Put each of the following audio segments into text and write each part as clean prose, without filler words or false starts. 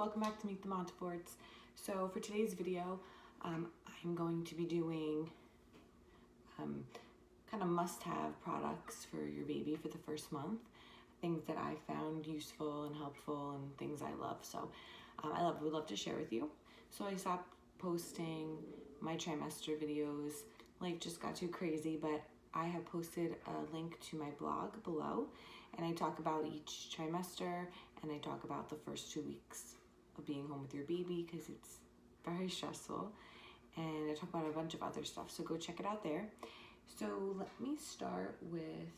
welcome back to Meet the Montefortes. So for today's video, I'm going to be doing kind of must-have products for your baby for the first month. Things that I found useful and helpful and things I love. So would love to share with you. So I stopped posting my trimester videos. Life just got too crazy, but I have posted a link to my blog below, and I talk about each trimester, and I talk about the first 2 weeks of being home with your baby because it's very stressful, and I talk about a bunch of other stuff, so go check it out there. So let me start with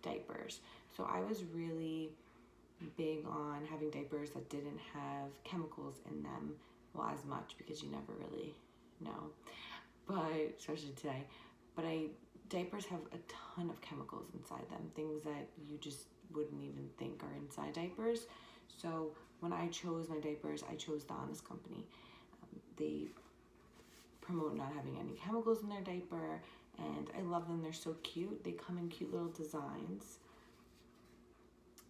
diapers. So I was really big on having diapers that didn't have chemicals in them, well, as much, because you never really know, but especially today. But diapers have a ton of chemicals inside them, things that you just wouldn't even think are inside diapers. So when I chose my diapers, I chose the Honest Company. They promote not having any chemicals in their diaper, and I love them. They're so cute. They come in cute little designs.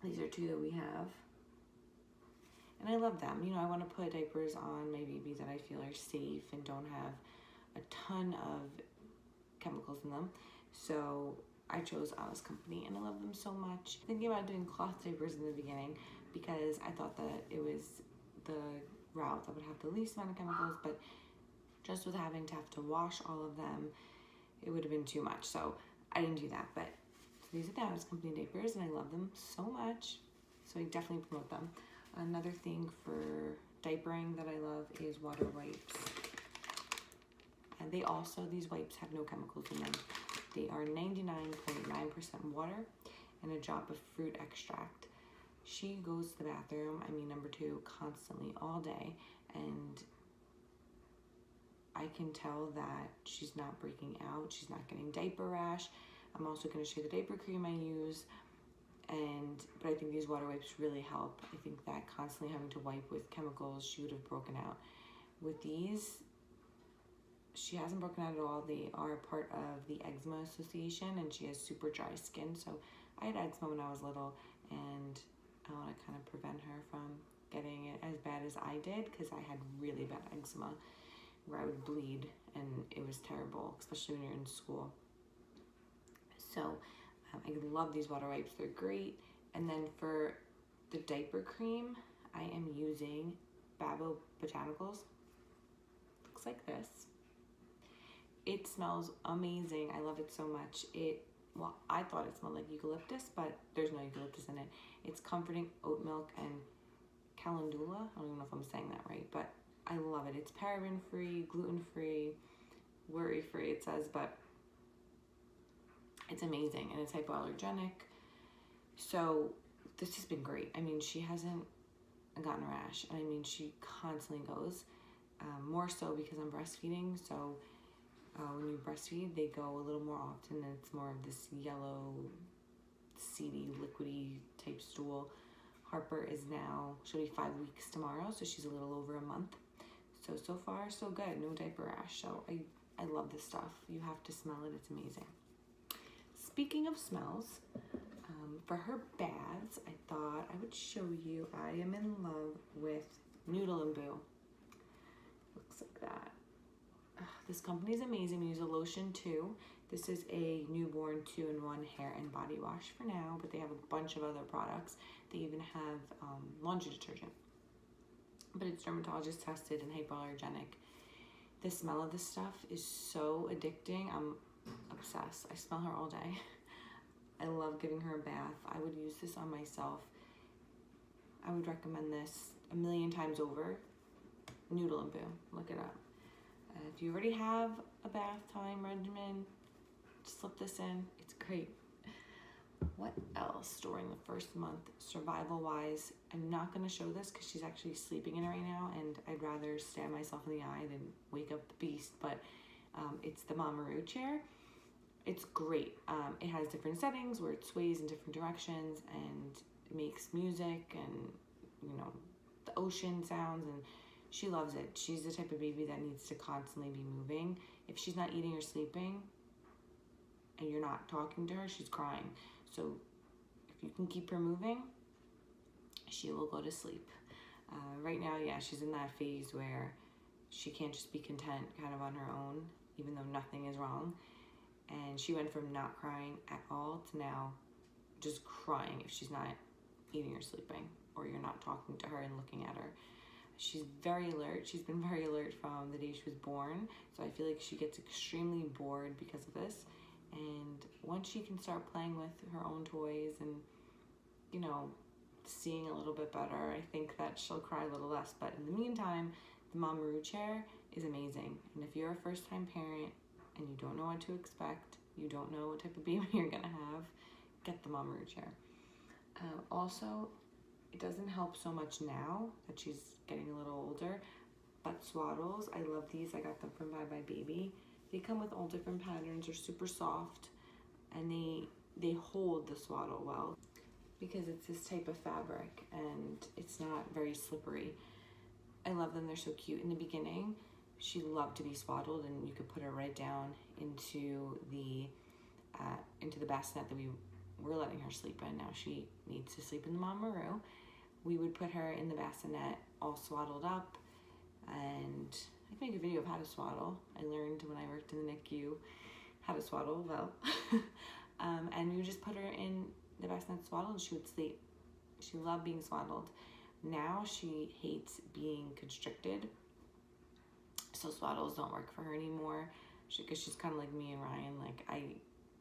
These are two that we have, and I love them. You know, I want to put diapers on my baby that I feel are safe and don't have a ton of chemicals in them. So I chose Honest Company, and I love them so much. Thinking about doing cloth diapers in the beginning because I thought that it was the route that would have the least amount of chemicals, but just with having to wash all of them, it would have been too much. So I didn't do that, but these are the Honest Company diapers, and I love them so much. So I definitely promote them. Another thing for diapering that I love is water wipes. And these wipes have no chemicals in them. They are 99.9% water and a drop of fruit extract. She goes to the bathroom, number 2, constantly all day, and I can tell that she's not breaking out, she's not getting diaper rash. I'm also going to show you the diaper cream I use, but I think these water wipes really help. I think that constantly having to wipe with chemicals, she would have broken out. With these, she hasn't broken out at all. They are a part of the Eczema Association, and she has super dry skin. So I had eczema when I was little, and I want to kind of prevent her from getting it as bad as I did, because I had really bad eczema where I would bleed, and it was terrible, especially when you're in school. So I love these water wipes. They're great. And then for the diaper cream, I am using Babo Botanicals. Looks like this. It smells amazing. I love it so much. I thought it smelled like eucalyptus, but there's no eucalyptus in it. It's comforting oat milk and calendula. I don't even know if I'm saying that right, but I love it. It's paraben-free, gluten-free, worry-free, it says, but it's amazing, and it's hypoallergenic. So this has been great. She hasn't gotten a rash, and she constantly goes, more so because I'm breastfeeding. So when you breastfeed, they go a little more often, and it's more of this yellow, seedy, liquidy type stool. Harper she'll be 5 weeks tomorrow, so she's a little over a month. So far, so good. No diaper rash. So I love this stuff. You have to smell it. It's amazing. Speaking of smells, for her baths, I thought I would show you. I am in love with Noodle and Boo. Looks like that. This company is amazing. We use a lotion too. This is a newborn 2-in-1 hair and body wash for now, but they have a bunch of other products. They even have laundry detergent, but it's dermatologist tested and hypoallergenic. The smell of this stuff is so addicting. I'm obsessed. I smell her all day. I love giving her a bath. I would use this on myself. I would recommend this a million times over. Noodle and Boo. Look it up. If you already have a bath time regimen, slip this in. It's great. What else during the first month, survival-wise? I'm not going to show this because she's actually sleeping in it right now, and I'd rather stab myself in the eye than wake up the beast, but it's the Mamaroo chair. It's great. It has different settings where it sways in different directions, and it makes music and, the ocean sounds, and she loves it. She's the type of baby that needs to constantly be moving. If she's not eating or sleeping and you're not talking to her, she's crying. So if you can keep her moving, she will go to sleep. Right now, yeah, she's in that phase where she can't just be content kind of on her own, even though nothing is wrong. And she went from not crying at all to now just crying if she's not eating or sleeping, or you're not talking to her and looking at her. She's very alert. She's been very alert from the day she was born. So I feel like she gets extremely bored because of this. And once she can start playing with her own toys and, you know, seeing a little bit better, I think that she'll cry a little less. But in the meantime, the Mamamoo chair is amazing. And if you're a first-time parent and you don't know what to expect, you don't know what type of baby you're gonna have, get the Mamamoo chair. Also, it doesn't help so much now that she's getting a little older, but swaddles, I love these. I got them from Bye Bye Baby. They come with all different patterns. They're super soft, and they hold the swaddle well because it's this type of fabric and it's not very slippery. I love them. They're so cute. In the beginning, she loved to be swaddled, and you could put her right down into the bassinet that we were letting her sleep in. Now she needs to sleep in the Mamamoo. We would put her in the bassinet all swaddled up, and I can make a video of how to swaddle. I learned when I worked in the NICU how to swaddle well. And we would just put her in the bassinet swaddled, and she would sleep. She loved being swaddled. Now she hates being constricted, so swaddles don't work for her anymore, because she's kind of like me and Ryan. Like,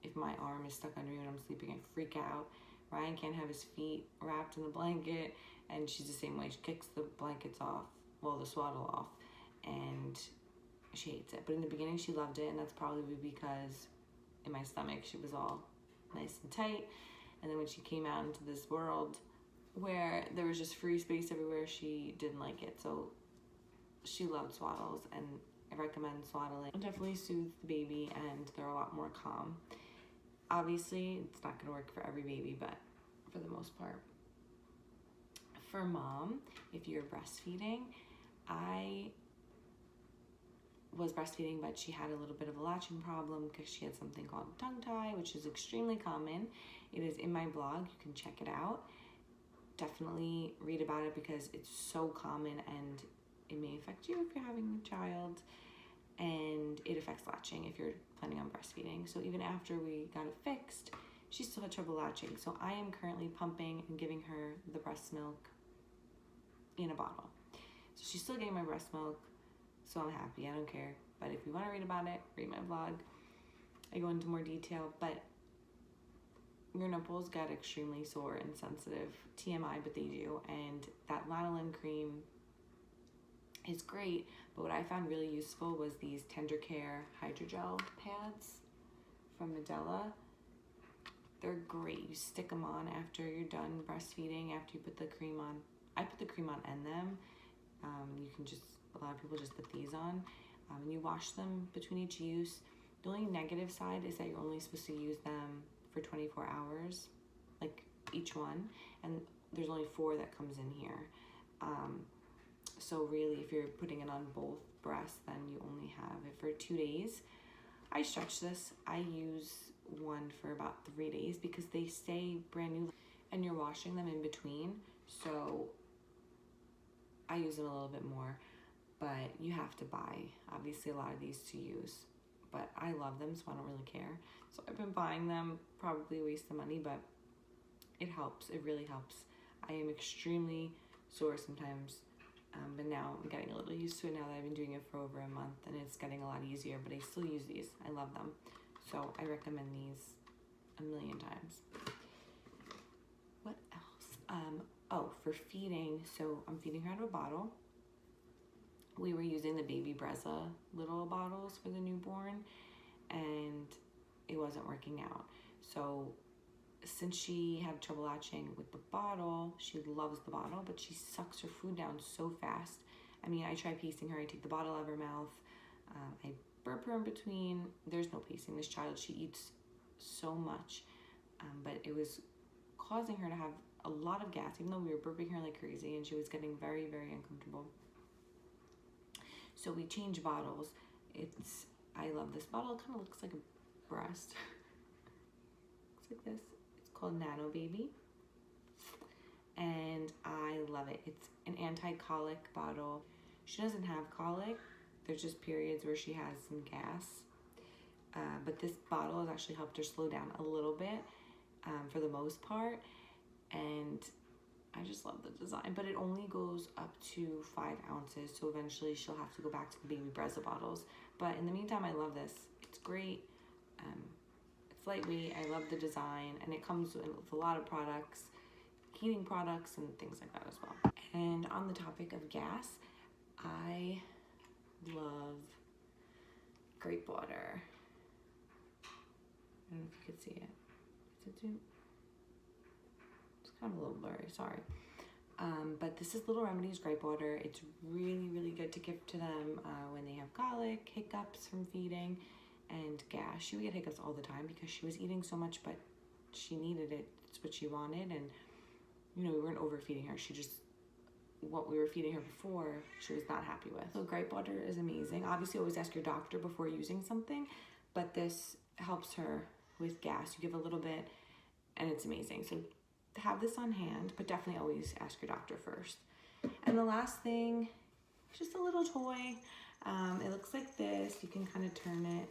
if my arm is stuck under you and I'm sleeping, I freak out. Ryan can't have his feet wrapped in the blanket, and she's the same way. She kicks the blankets off, well, the swaddle off, and she hates it. But in the beginning, she loved it, and that's probably because in my stomach, she was all nice and tight. And then when she came out into this world where there was just free space everywhere, she didn't like it. So she loved swaddles, and I recommend swaddling. It definitely soothes the baby, and they're a lot more calm. Obviously, it's not going to work for every baby, but for the most part. For mom, if you're breastfeeding, I was breastfeeding, but she had a little bit of a latching problem because she had something called tongue tie, which is extremely common. It is in my blog. You can check it out. Definitely read about it because it's so common, and it may affect you if you're having a child, and it affects latching if you're planning on breastfeeding. So even after we got it fixed, she still had trouble latching. So I am currently pumping and giving her the breast milk in a bottle. So she's still getting my breast milk, so I'm happy. I don't care. But if you want to read about it, read my blog. I go into more detail, but your nipples get extremely sore and sensitive. TMI, but they do. And that lanolin cream is great, but what I found really useful was these Tender Care Hydrogel pads from Medela. They're great. You stick them on after you're done breastfeeding, after you put the cream on. I put the cream on and them. You can just, a lot of people just put these on. And you wash them between each use. The only negative side is that you're only supposed to use them for 24 hours, like each one. And there's only 4 that comes in here. So really, if you're putting it on both breasts, then you only have it for 2 days. I stretch this. I use one for about 3 days because they stay brand new, and you're washing them in between. So I use them a little bit more, but you have to buy, obviously, a lot of these to use. But I love them, so I don't really care. So I've been buying them, probably a waste of money, but it helps. It really helps. I am extremely sore sometimes. But now I'm getting a little used to it now that I've been doing it for over a month, and it's getting a lot easier, but I still use these. I love them. So I recommend these a million times. What else? Oh, for feeding. So I'm feeding her out of a bottle. We were using the Baby Brezza little bottles for the newborn, and it wasn't working out. So since she had trouble latching with the bottle, she loves the bottle, but she sucks her food down so fast. I mean, I try pacing her. I take the bottle out of her mouth. I burp her in between. There's no pacing. This child, she eats so much, but it was causing her to have a lot of gas, even though we were burping her like crazy, and she was getting very, very uncomfortable. So we changed bottles. I love this bottle. It kind of looks like a breast. Looks like this. Called Nano Baby, and I love it. It's an anti-colic bottle. She doesn't have colic. There's just periods where she has some gas. But this bottle has actually helped her slow down a little bit for the most part. And I just love the design. But it only goes up to 5 ounces. So eventually she'll have to go back to the baby Brezza bottles. But in the meantime, I love this. It's great. It's lightweight. I love the design. And it comes with a lot of products, heating products and things like that as well. And on the topic of gas, I love grape water. I don't know if you could see it. Is it too? It's kind of a little blurry, sorry. But this is Little Remedies grape water. It's really, really good to give to them when they have colic, hiccups from feeding, and gas. She would get hiccups all the time because she was eating so much, but she needed it. It's what she wanted, and we weren't overfeeding her. She just, what we were feeding her before, she was not happy with. So grape water is amazing. Obviously, always ask your doctor before using something, but this helps her with gas. You give a little bit, and it's amazing. So have this on hand, but definitely always ask your doctor first. And the last thing, just a little toy. It looks like this. You can kind of turn it.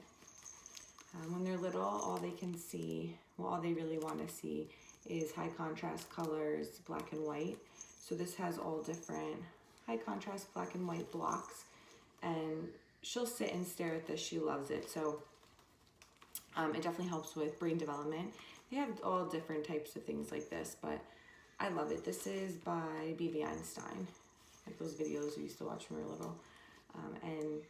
When they're little, all they can see, well, all they really want to see is high contrast colors, black and white. So this has all different high contrast black and white blocks, and she'll sit and stare at this. She loves it. So it definitely helps with brain development. They have all different types of things like this, but I love it. This is by B.B. Einstein, like those videos we used to watch when we were little, and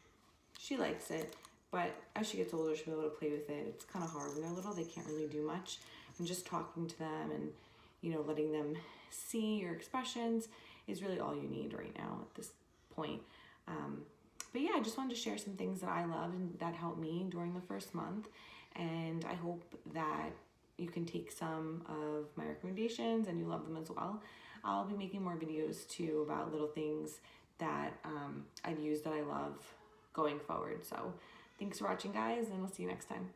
she likes it. But as she gets older, she'll be able to play with it. It's kind of hard when they're little. They can't really do much. And just talking to them and, letting them see your expressions is really all you need right now at this point. But yeah, I just wanted to share some things that I love and that helped me during the first month. And I hope that you can take some of my recommendations and you love them as well. I'll be making more videos too about little things that I've used that I love going forward. So thanks for watching, guys, and we'll see you next time.